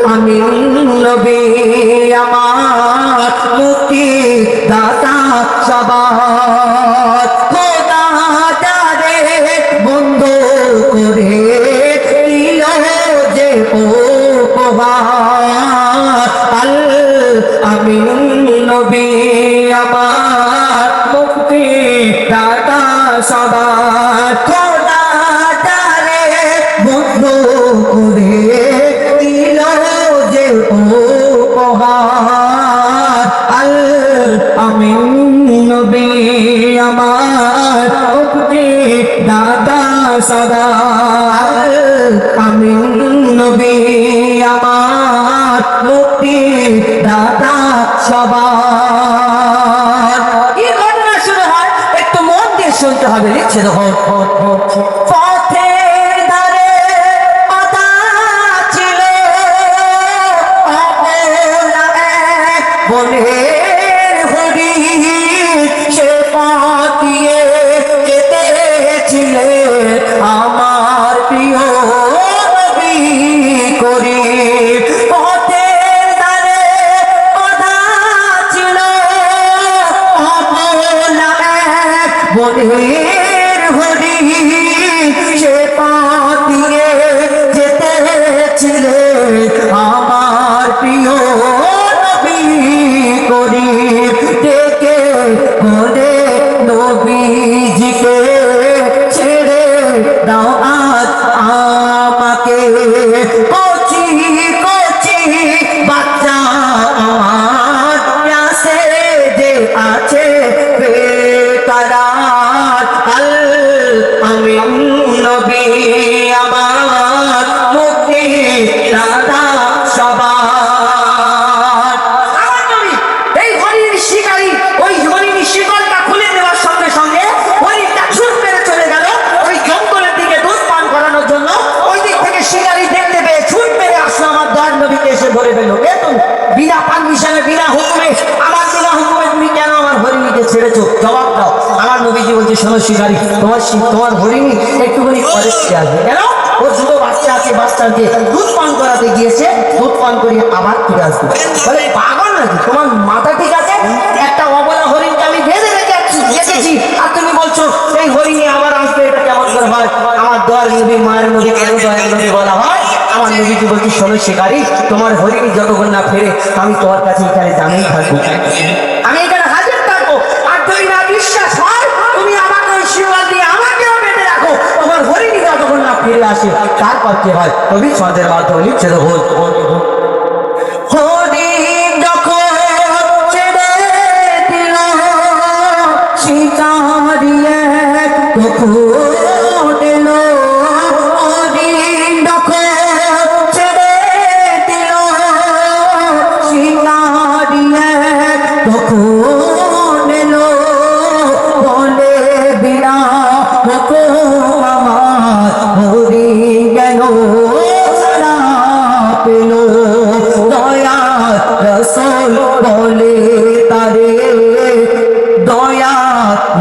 আমি নবী আমার মুক্তি দাতা সবার খোদা যারে বন্ধ করে দিল যে উপহার আল আমি নবী আমার মুক্তি দাতা সবার খোদা যারে বন্ধ করে দিল যে উপহার আল আমি নবী আমার মুক্তি দাতা সবার আমি নবী আমার মুক্তি দাতা সবার কি ঘটনা শুরু হয় একটু মন দিয়ে শুনতে হবে লিখছে দেখুন পথের ধারে পাতা ছিল বনের হরিণ সে পথ দিয়ে যেতেছিলে আমার প্রিয় নবী করিম পথের ধারে বাঁধা ছিল বনের হরিণ সে পথ দিয়ে যেতেছিলে আমার প্রিয় নবী করিম ডেকে বলে নবীজিকে ছেড়ে দাও আজ আমাকে কচি কচি বাচ্চা আমার প্যাসে যে আছে বেকারার আল আমি নবী আমার মুক্তি দাতা সবার আমার নবী এই হরিণ শিকারী ওই হরিণ শিকলটা খুলে দেওয়ার সঙ্গে সঙ্গে হরিণটা ছুট মেরে চলে গেল ওই জঙ্গলের দিকে দুধ পান করানোর জন্য ওই দিক থেকে শিকারী দেখতে পেয়ে ছুট মেরে আসলো আমার দয়ার নবীকে এসে ধরে ফেললো তো বিনা পারমিশনে বিনা হুকুমে আমার বিনা হুকুমে তুমি কেন আমার হরিণীকে ছেড়েছো জবাব দাও আমার নবীজি বলছে শোনো শিকারী তোমার হরিণী একটুখানি ফরেস্টে আসবে কেন ও দুটো বাচ্চা আছে বাচ্চাকে দুধ পান করাতে গিয়েছে দুধ পান করিয়ে আবার ফিরে আসবে বলে পাগল নাকি তোমার মাথা ঠিক আছে একটা অবলা হরিণকে আমি বেঁধে রেখেছি আর তুমি বলছো এই হরিণী আবার আসবে এটা কেমন করে হয় আমার দয়ার নবী মায়ের নবী কেন দয়ার নবী বলা হয় আমার নবীজি বলছি শোনো শিকারী তোমার হরিণী যতক্ষণ না ফেরে আমি তোমার কাছে এখানে জানেই থাকবো আমি এখানে হাজির থাকবো আর যদি না বিশ্বাস হয় তুমি আমাকে ওই শিওলা দিয়ে আমাকেও বেঁধে রাখো তোমার হরিণী যতক্ষণ না ফিরে আসে তারপর কি হয় কবি ছন্দের মাধ্যমে লিখছে তো হরিণ যখন ছেড়ে দিল শিকারী তখন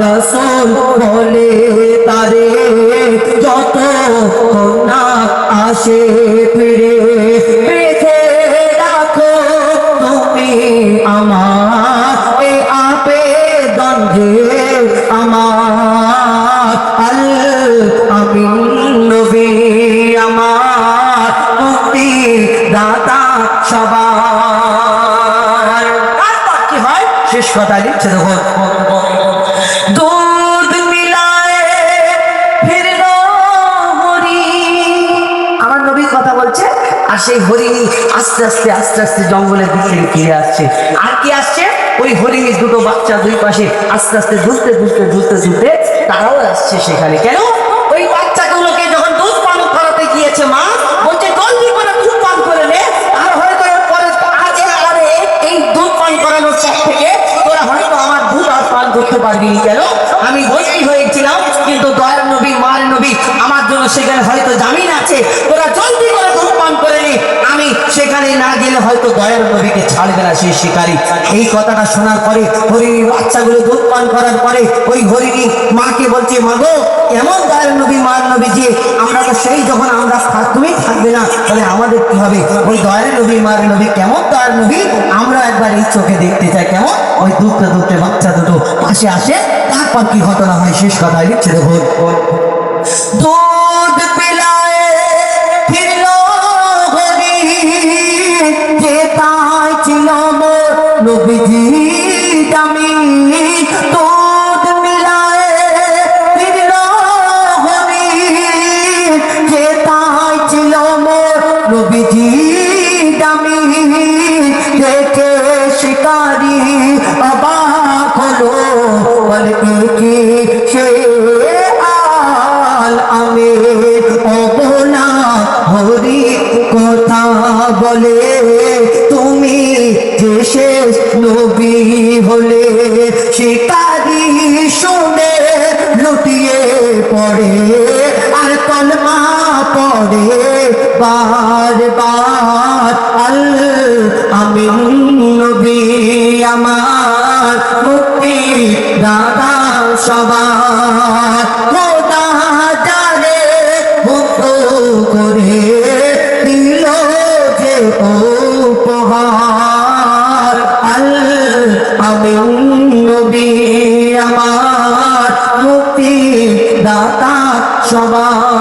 রসুল বলে তারে যত না আসে ফিরে রেখে রাখো তুমি আমার এ আবেদন যে আমার আল আমি নবী আমার মুক্তি দাতা সবার তারপর কি হয় শেষ কথা লিখছে দেখো দুধ মিলায়ে ফিরল হরিণ আমার নবী কথা বলছে আর সেই হরিণী আস্তে আস্তে আস্তে আস্তে জঙ্গলের দিক থেকে ফিরে আসছে আর কি আসছে ওই হরিণীর দুটো বাচ্চা দুই পাশে আস্তে আস্তে দুলতে দুলতে দুলতে দুলতে তারাও আসছে সেখানে কেন ওই বাচ্চাগুলোকে যখন দুধ পান করাতে গিয়েছে মা বলছে জলদি করে দুধ পান করে নে আর হয়তো পরে আগে আরে এই দুধ পান করানোর পর থেকে তোরা হয়তো আমার দুধ আর পান করতে পারবি কেন আমি বন্দী হয়েছিলাম কিন্তু দয়ার নবী মার নবী আমার জন্য সেখানে হয়তো জামিন আছে তোরা জলদি করে দুধ পান করে নে আমি সেখানে না গেলে হয়তো দয়ার নবীকে ছাড়বে না সেই শিকারী। এই কথাটা শোনার পরে হরিণীর বাচ্চাগুলো দুধ পান করার পরে ওই হরিণী মাকে বলছে, মা গো, এমন দয়ার নবী মার নবী যে আমরা তো সেই যখন আমরা তুমি থাকবে না তাহলে আমাদের কি হবে? ওই দয়ার নবী মার নবী কেমন দয়ার নবী আমরা একবার এই চোখে দেখতে চাই কেমন। ওই দুধে দুধে বাচ্চা দুটো পাশে আসে, তারপর কি ঘটনা হয় শেষ কথা লিখছে দেখুন। দুধ পিলায় ফিরল হরিণ, যে তাই ছিল মোর নবীজি দামি। দুধ পিলায় ফিরল হরিণ, যে তাই ছিল মোর নবীজি দামি। দেখে শিকারি অবাক হলো, বলে কি সে আমি অবনা হরি কথা বলে, তুমি যে শেষ নবী হলে। শিকারি শুনে লুটিয়ে পড়ে আর কলমা পড়ে বার বার। আল আমিন নবী আমার মুক্তি দাদা সবার। খোদা জানে মুক্ত করে দিল যে উপহার। আল আমিন নবী আমার মুক্তি দাতা সবার।